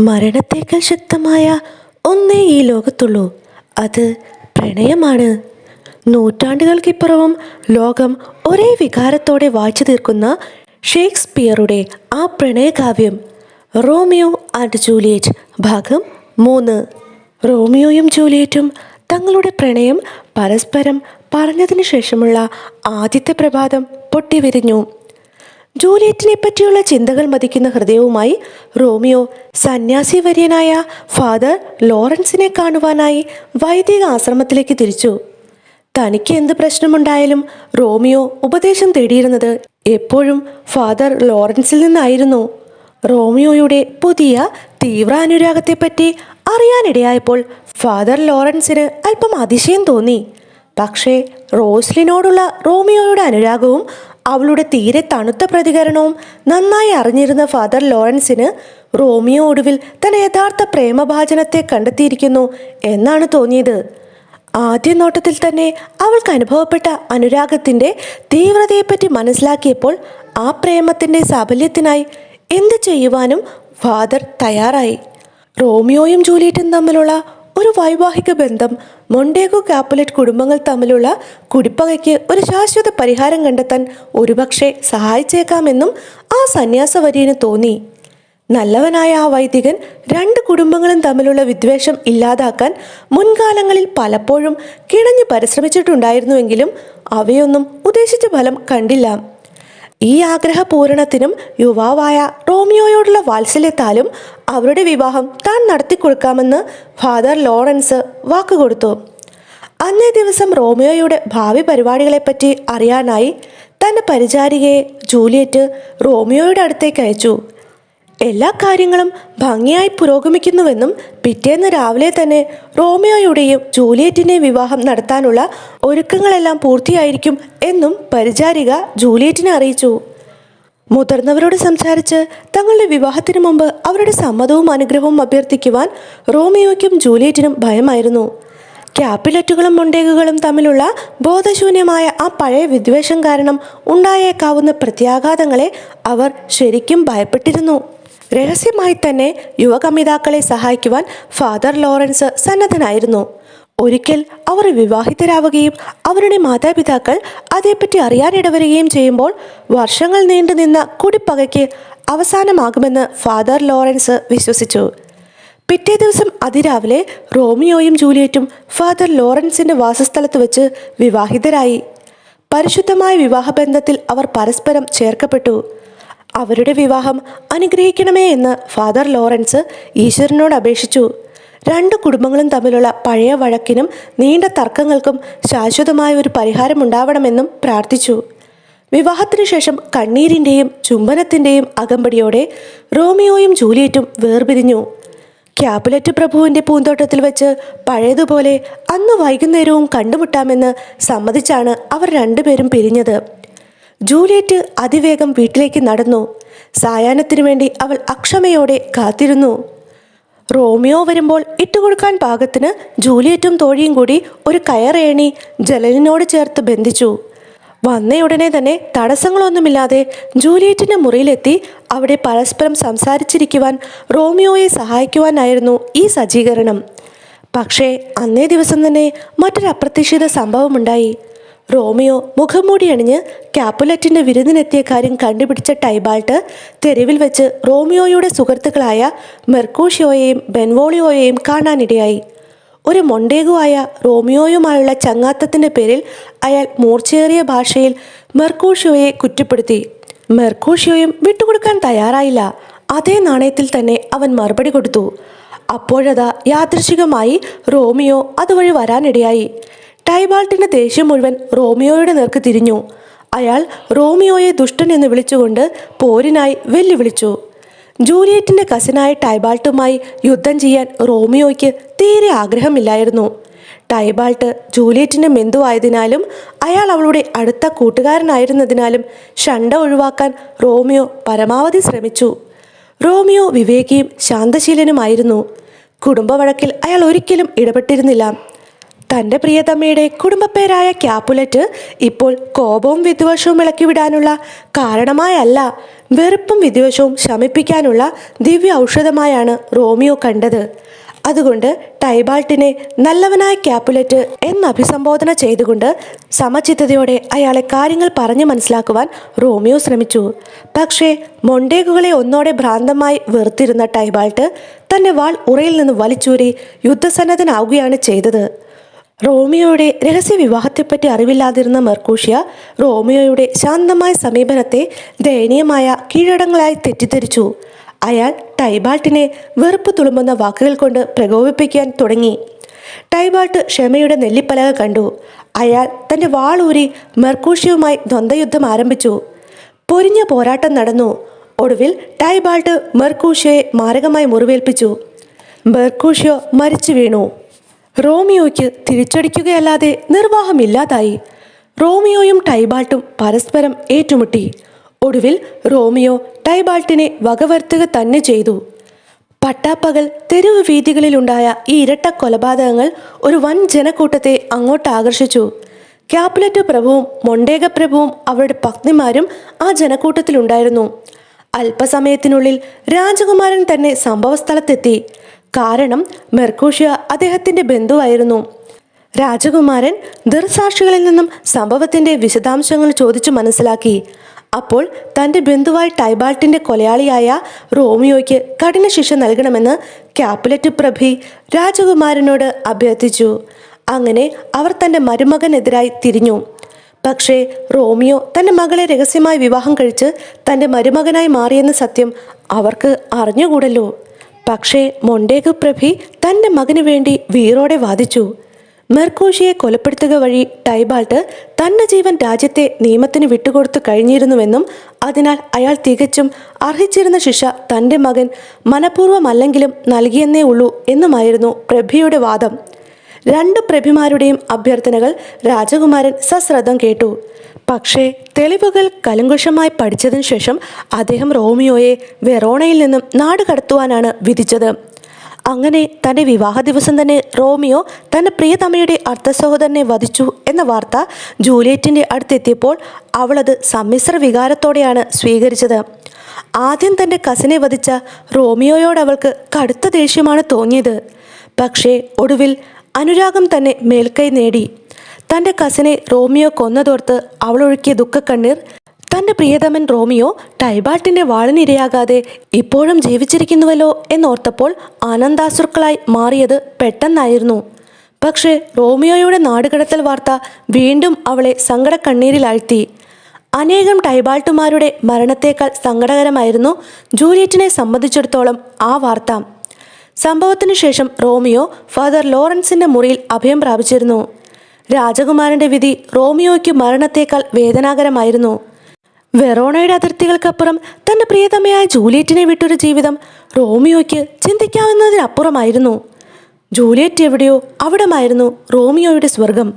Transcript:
മരണത്തേക്കാൾ ശക്തമായ ഒന്നേ ഈ ലോകത്തുള്ളൂ. അത് പ്രണയമാണ്. നൂറ്റാണ്ടുകൾക്കിപ്പുറവും ലോകം ഒരേ വികാരത്തോടെ വായിച്ചു തീർക്കുന്ന ഷേക്സ്പിയറുടെ ആ പ്രണയകാവ്യം റോമിയോ ആൻഡ് ജൂലിയറ്റ് ഭാഗം 3. റോമിയോയും ജൂലിയറ്റും തങ്ങളുടെ പ്രണയം പരസ്പരം പറഞ്ഞതിനു ശേഷമുള്ള ആദ്യത്തെ പ്രഭാതം പൊട്ടിവിരിഞ്ഞു. ജൂലിയറ്റിനെ പറ്റിയുള്ള ചിന്തകൾ മതിക്കുന്ന ഹൃദയവുമായി റോമിയോ സന്യാസി വര്യനായ ഫാദർ ലോറൻസിനെ കാണുവാനായി വൈദിക ആശ്രമത്തിലേക്ക് തിരിച്ചു. തനിക്ക് എന്ത് പ്രശ്നമുണ്ടായാലും റോമിയോ ഉപദേശം തേടിയിരുന്നത് എപ്പോഴും ഫാദർ ലോറൻസിൽ നിന്നായിരുന്നു. റോമിയോയുടെ പുതിയ തീവ്ര അനുരാഗത്തെപ്പറ്റി അറിയാനിടയായപ്പോൾ ഫാദർ ലോറൻസിന് അല്പം അതിശയം തോന്നി. പക്ഷേ റോസ്ലിനോടുള്ള റോമിയോയുടെ അനുരാഗവും അവളുടെ തീരെ തണുത്ത പ്രതികരണവും നന്നായി അറിഞ്ഞിരുന്ന ഫാദർ ലോറൻസിന് റോമിയോ ഒടുവിൽ തന്റെ യഥാർത്ഥ പ്രേമഭാജനത്തെ കണ്ടെത്തിയിരിക്കുന്നു എന്നാണ് തോന്നിയത്. ആദ്യ നോട്ടത്തിൽ തന്നെ അവൾക്ക് അനുഭവപ്പെട്ട അനുരാഗത്തിൻ്റെ തീവ്രതയെപ്പറ്റി മനസ്സിലാക്കിയപ്പോൾ ആ പ്രേമത്തിൻ്റെ സാഫല്യത്തിനായി എന്ത് ചെയ്യുവാനും ഫാദർ തയ്യാറായി. റോമിയോയും ജൂലിയറ്റും തമ്മിലുള്ള ഒരു വൈവാഹിക ബന്ധം മൊണ്ടേഗോ കാപ്പുലറ്റ് കുടുംബങ്ങൾ തമ്മിലുള്ള കുടിപ്പകയ്ക്ക് ഒരു ശാശ്വത പരിഹാരം കണ്ടെത്താൻ ഒരുപക്ഷെ സഹായിച്ചേക്കാമെന്നും ആ സന്യാസവര്യന് തോന്നി. നല്ലവനായ ആ വൈദികൻ രണ്ട് കുടുംബങ്ങളും തമ്മിലുള്ള വിദ്വേഷം ഇല്ലാതാക്കാൻ മുൻകാലങ്ങളിൽ പലപ്പോഴും കിണഞ്ഞു പരിശ്രമിച്ചിട്ടുണ്ടായിരുന്നുവെങ്കിലും അവയൊന്നും ഉദ്ദേശിച്ച ഫലം കണ്ടില്ല. ഈ ആഗ്രഹ പൂരണത്തിനും യുവാവായ റോമിയോയോടുള്ള വാത്സല്യത്താലും അവരുടെ വിവാഹം താൻ നടത്തിക്കൊടുക്കാമെന്ന് ഫാദർ ലോറൻസ് വാക്കുകൊടുത്തു. അന്നേ ദിവസം റോമിയോയുടെ ഭാവി പരിപാടികളെപ്പറ്റി അറിയാനായി തൻ്റെ പരിചാരികയെ ജൂലിയറ്റ് റോമിയോയുടെ അടുത്തേക്ക് അയച്ചു. എല്ലാ കാര്യങ്ങളും ഭംഗിയായി പുരോഗമിക്കുന്നുവെന്നും പിറ്റേന്ന് രാവിലെ തന്നെ റോമിയോയുടെയും ജൂലിയറ്റിൻ്റെയും വിവാഹം നടത്താനുള്ള ഒരുക്കങ്ങളെല്ലാം പൂർത്തിയായിരിക്കും എന്നും പരിചാരിക ജൂലിയറ്റിനെ അറിയിച്ചു. മുതിർന്നവരോട് സംസാരിച്ച് തങ്ങളുടെ വിവാഹത്തിന് മുമ്പ് അവരുടെ സമ്മതവും അനുഗ്രഹവും അഭ്യർത്ഥിക്കുവാൻ റോമിയോയ്ക്കും ജൂലിയറ്റിനും ഭയമായിരുന്നു. ക്യാപ്പിലറ്റുകളും മൊണ്ടേഗുകളും തമ്മിലുള്ള ബോധശൂന്യമായ ആ പഴയ വിദ്വേഷം കാരണം ഉണ്ടായേക്കാവുന്ന പ്രത്യാഘാതങ്ങളെ അവർ ശരിക്കും ഭയപ്പെട്ടിരുന്നു. രഹസ്യമായി തന്നെ യുവകമിതാക്കളെ സഹായിക്കുവാൻ ഫാദർ ലോറൻസ് സന്നദ്ധനായിരുന്നു. ഒരിക്കൽ അവർ വിവാഹിതരാവുകയും അവരുടെ മാതാപിതാക്കൾ അതേപ്പറ്റി അറിയാനിടവരികയും ചെയ്യുമ്പോൾ വർഷങ്ങൾ നീണ്ടുനിന്ന കുടിപ്പകയ്ക്ക് അവസാനമാകുമെന്ന് ഫാദർ ലോറൻസ് വിശ്വസിച്ചു. പിറ്റേ ദിവസം അതിരാവിലെ റോമിയോയും ജൂലിയറ്റും ഫാദർ ലോറൻസിൻ്റെ വാസസ്ഥലത്ത് വെച്ച് വിവാഹിതരായി. പരിശുദ്ധമായ വിവാഹബന്ധത്തിൽ അവർ പരസ്പരം ചേർക്കപ്പെട്ടു. അവരുടെ വിവാഹം അനുഗ്രഹിക്കണമേ എന്ന് ഫാദർ ലോറൻസ് ഈശ്വരനോട് അപേക്ഷിച്ചു. രണ്ട് കുടുംബങ്ങളും തമ്മിലുള്ള പഴയ വഴക്കിനും നീണ്ട തർക്കങ്ങൾക്കും ശാശ്വതമായ ഒരു പരിഹാരമുണ്ടാവണമെന്നും പ്രാർത്ഥിച്ചു. വിവാഹത്തിനു ശേഷം കണ്ണീരിൻ്റെയും ചുംബനത്തിൻ്റെയും അകമ്പടിയോടെ റോമിയോയും ജൂലിയറ്റും വേർപിരിഞ്ഞു. ക്യാപ്പുലറ്റ് പ്രഭുവിൻ്റെ പൂന്തോട്ടത്തിൽ വെച്ച് പഴയതുപോലെ അന്ന് വൈകുന്നേരവും കണ്ടുമുട്ടാമെന്ന് സമ്മതിച്ചാണ് അവർ രണ്ടുപേരും പിരിഞ്ഞത്. ജൂലിയറ്റ് അതിവേഗം വീട്ടിലേക്ക് നടന്നു. സായാഹ്നത്തിനു വേണ്ടി അവൾ അക്ഷമയോടെ കാത്തിരുന്നു. റോമിയോ വരുമ്പോൾ ഇട്ടുകൊടുക്കാൻ പാകത്തിന് ജൂലിയറ്റും തോഴിയും കൂടി ഒരു കയറേണി ജനലിനോട് ചേർത്ത് ബന്ധിച്ചു. വന്നയുടനെ തന്നെ തടസ്സങ്ങളൊന്നുമില്ലാതെ ജൂലിയറ്റിൻ്റെ മുറിയിലെത്തി അവിടെ പരസ്പരം സംസാരിച്ചിരിക്കുവാൻ റോമിയോയെ സഹായിക്കുവാനായിരുന്നു ഈ സജ്ജീകരണം. പക്ഷേ അന്നേ ദിവസം തന്നെ മറ്റൊരു അപ്രതീക്ഷിത സംഭവമുണ്ടായി. റോമിയോ മുഖംമൂടി അണിഞ്ഞ് ക്യാപ്പുലറ്റിൻ്റെ വിരുന്നിനെത്തിയ കാര്യം കണ്ടുപിടിച്ച ടൈബാൾട്ട് തെരുവിൽ വെച്ച് റോമിയോയുടെ സുഹൃത്തുക്കളായ മെർക്കൂഷ്യോയെയും ബെൻവോളിയോയെയും കാണാനിടയായി. ഒരു മൊണ്ടേഗുവായ റോമിയോയുമായുള്ള ചങ്ങാത്തത്തിൻ്റെ പേരിൽ അയാൾ മൂർച്ചയേറിയ ഭാഷയിൽ മെർക്കൂഷ്യോയെ കുറ്റപ്പെടുത്തി. മെർക്കൂഷ്യോയും വിട്ടുകൊടുക്കാൻ തയ്യാറായില്ല. അതേ നാണയത്തിൽ തന്നെ അവൻ മറുപടി കൊടുത്തു. അപ്പോഴതാ യാദൃശികമായി റോമിയോ അതുവഴി വരാനിടയായി. ടൈബാൾട്ടിൻ്റെ ദേഷ്യം മുഴുവൻ റോമിയോയുടെ നേർക്ക് തിരിഞ്ഞു. അയാൾ റോമിയോയെ ദുഷ്ടൻ എന്ന് വിളിച്ചുകൊണ്ട് പോരിനായി വെല്ലുവിളിച്ചു. ജൂലിയറ്റിൻ്റെ കസിനായ ടൈബാൾട്ടുമായി യുദ്ധം ചെയ്യാൻ റോമിയോയ്ക്ക് തീരെ ആഗ്രഹമില്ലായിരുന്നു. ടൈബാൾട്ട് ജൂലിയറ്റിൻ്റെ ബന്ധുവായതിനാലും അയാൾ അവളുടെ അടുത്ത കൂട്ടുകാരനായിരുന്നതിനാലും ഷണ്ട ഒഴിവാക്കാൻ റോമിയോ പരമാവധി ശ്രമിച്ചു. റോമിയോ വിവേകിയും ശാന്തശീലനുമായിരുന്നു. കുടുംബ വഴക്കിൽ അയാൾ ഒരിക്കലും ഇടപെട്ടിരുന്നില്ല. തൻ്റെ പ്രിയതമ്മയുടെ കുടുംബപ്പേരായ ക്യാപുലറ്റ് ഇപ്പോൾ കോപവും വിദ്വേഷവും ഇളക്കിവിടാനുള്ള കാരണമായല്ല, വെറുപ്പും വിദ്വേഷവും ശമിപ്പിക്കാനുള്ള ദിവ്യ ഔഷധമായാണ് റോമിയോ കണ്ടത്. അതുകൊണ്ട് ടൈബാൾട്ടിനെ നല്ലവനായ ക്യാപുലറ്റ് എന്ന് അഭിസംബോധന ചെയ്തുകൊണ്ട് സമചിത്തതയോടെ അയാളെ കാര്യങ്ങൾ പറഞ്ഞു മനസ്സിലാക്കുവാൻ റോമിയോ ശ്രമിച്ചു. പക്ഷേ മൊണ്ടേഗുകളെ ഒന്നോടെ ഭ്രാന്തമായി വെറുത്തിരുന്ന ടൈബാൾട്ട് തൻ്റെ വാൾ ഉറയിൽ നിന്ന് വലിച്ചൂരി യുദ്ധസന്നദ്ധനാവുകയാണ് ചെയ്തത്. റോമിയോയുടെ രഹസ്യ വിവാഹത്തെപ്പറ്റി അറിവില്ലാതിരുന്ന മെർക്കൂഷ്യ റോമിയോയുടെ ശാന്തമായ സമീപനത്തെ ദയനീയമായ കീഴടങ്ങളായി തെറ്റിദ്ധരിച്ചു. അയാൾ ടൈബാൾട്ടിനെ വെറുപ്പ് തുളുമ്പുന്ന വാക്കുകൾ കൊണ്ട് പ്രകോപിപ്പിക്കാൻ തുടങ്ങി. ടൈബാൾട്ട് ക്ഷമയുടെ നെല്ലിപ്പലക കണ്ടു. അയാൾ തൻ്റെ വാളൂരി മെർക്കൂഷ്യയുമായി ദ്വന്ദ്വയുദ്ധം ആരംഭിച്ചു. പൊരിഞ്ഞ പോരാട്ടം നടന്നു. ഒടുവിൽ ടൈബാൾട്ട് മെർക്കൂഷ്യയെ മാരകമായി മുറിവേൽപ്പിച്ചു. മെർക്കൂഷ്യോ മരിച്ചു വീണു. റോമിയോയ്ക്ക് തിരിച്ചടിക്കുകയല്ലാതെ നിർവാഹമില്ലാതായി. റോമിയോയും ടൈബാൾട്ടും പരസ്പരം ഏറ്റുമുട്ടി. ഒടുവിൽ റോമിയോ ടൈബാൾട്ടിനെ വകവരുത്തുക തന്നെ ചെയ്തു. പട്ടാപ്പകൽ തെരുവ് വീഥികളിലുണ്ടായ ഈ ഇരട്ട കൊലപാതകങ്ങൾ ഒരു വൻ ജനക്കൂട്ടത്തെ അങ്ങോട്ട് ആകർഷിച്ചു. ക്യാപുലറ്റ് പ്രഭുവും മൊണ്ടേഗ പ്രഭുവും അവരുടെ പത്നിമാരും ആ ജനക്കൂട്ടത്തിലുണ്ടായിരുന്നു. അല്പസമയത്തിനുള്ളിൽ രാജകുമാരൻ തന്നെ സംഭവസ്ഥലത്തെത്തി. കാരണം മെർക്കൂഷ്യ അദ്ദേഹത്തിൻ്റെ ബന്ധുവായിരുന്നു. രാജകുമാരൻ ദൃക്സാക്ഷികളിൽ നിന്നും സംഭവത്തിൻ്റെ വിശദാംശങ്ങൾ ചോദിച്ചു മനസ്സിലാക്കി. അപ്പോൾ തൻ്റെ ബന്ധുവായ ടൈബാൾട്ടിൻ്റെ കൊലയാളിയായ റോമിയോയ്ക്ക് കഠിന ശിക്ഷ നൽകണമെന്ന് ക്യാപുലറ്റ് പ്രഭി രാജകുമാരനോട് അഭ്യർത്ഥിച്ചു. അങ്ങനെ അവർ തൻ്റെ മരുമകനെതിരായി തിരിഞ്ഞു. പക്ഷേ റോമിയോ തൻ്റെ മകളെ രഹസ്യമായി വിവാഹം കഴിച്ച് തൻ്റെ മരുമകനായി മാറിയെന്ന സത്യം അവർക്ക് അറിഞ്ഞുകൂടല്ലോ. പക്ഷേ മൊണ്ടേഗു പ്രഭി തൻ്റെ മകന് വേണ്ടി വീറോടെ വാദിച്ചു. മെർക്കൂഷ്യയെ കൊലപ്പെടുത്തുക വഴി ടൈബാൾട്ട് തൻ്റെ ജീവൻ രാജ്യത്തെ നിയമത്തിന് വിട്ടുകൊടുത്തു കഴിഞ്ഞിരുന്നുവെന്നും അതിനാൽ അയാൾ തികച്ചും അർഹിച്ചിരുന്ന ശിക്ഷ തൻ്റെ മകൻ മനഃപൂർവ്വമല്ലെങ്കിലും നൽകിയെന്നേ ഉള്ളൂ എന്നുമായിരുന്നു പ്രഭിയുടെ വാദം. രണ്ട് പ്രഭിമാരുടെയും അഭ്യർത്ഥനകൾ രാജകുമാരൻ സശ്രദ്ധം കേട്ടു. പക്ഷേ തെളിവുകൾ കലങ്കുഷമായി പഠിച്ചതിനു ശേഷം അദ്ദേഹം റോമിയോയെ വെറോണയിൽ നിന്നും നാട് കടത്തുവാനാണ് വിധിച്ചത്. അങ്ങനെ തൻ്റെ വിവാഹ ദിവസം തന്നെ റോമിയോ തൻ്റെ പ്രിയതമയുടെ അർദ്ധസഹോദരനെ വധിച്ചു എന്ന വാർത്ത ജൂലിയറ്റിൻ്റെ അടുത്തെത്തിയപ്പോൾ അവളത് സമ്മിശ്ര വികാരത്തോടെയാണ് സ്വീകരിച്ചത്. ആദ്യം തൻ്റെ കസിനെ വധിച്ച റോമിയോയോട് അവൾക്ക് കടുത്ത ദേഷ്യമാണ് തോന്നിയത്. പക്ഷേ ഒടുവിൽ അനുരാഗം തന്നെ മേൽക്കൈ നേടി. തൻ്റെ കസിനെ റോമിയോ കൊന്നതോർത്ത് അവളൊഴുക്കിയ ദുഃഖക്കണ്ണീർ തൻ്റെ പ്രിയതമൻ റോമിയോ ടൈബാൾട്ടിൻ്റെ വാളിനിരയാകാതെ ഇപ്പോഴും ജീവിച്ചിരിക്കുന്നുവല്ലോ എന്നോർത്തപ്പോൾ ആനന്ദാശ്രുക്കളായി മാറിയത് പെട്ടെന്നായിരുന്നു. പക്ഷേ റോമിയോയുടെ നാടുകടത്തൽ വാർത്ത വീണ്ടും അവളെ സങ്കടക്കണ്ണീരിലാഴ്ത്തി. അനേകം ടൈബാൾട്ടുമാരുടെ മരണത്തേക്കാൾ സങ്കടകരമായിരുന്നു ജൂലിയറ്റിനെ സംബന്ധിച്ചിടത്തോളം ആ വാർത്ത. സംഭവത്തിനു ശേഷം റോമിയോ ഫാദർ ലോറൻസിൻ്റെ മുറിയിൽ അഭയം പ്രാപിച്ചിരുന്നു. രാജകുമാരൻ്റെ വിധി റോമിയോയ്ക്ക് മരണത്തേക്കാൾ വേദനാകരമായിരുന്നു. വെറോണയുടെ അതിർത്തികൾക്കപ്പുറം തൻ്റെ പ്രിയതമയായ ജൂലിയറ്റിനെ വിട്ടൊരു ജീവിതം റോമിയോയ്ക്ക് ചിന്തിക്കാവുന്നതിനപ്പുറമായിരുന്നു. ജൂലിയറ്റ് എവിടെയോ അവിടമായിരുന്നു റോമിയോയുടെ സ്വർഗം.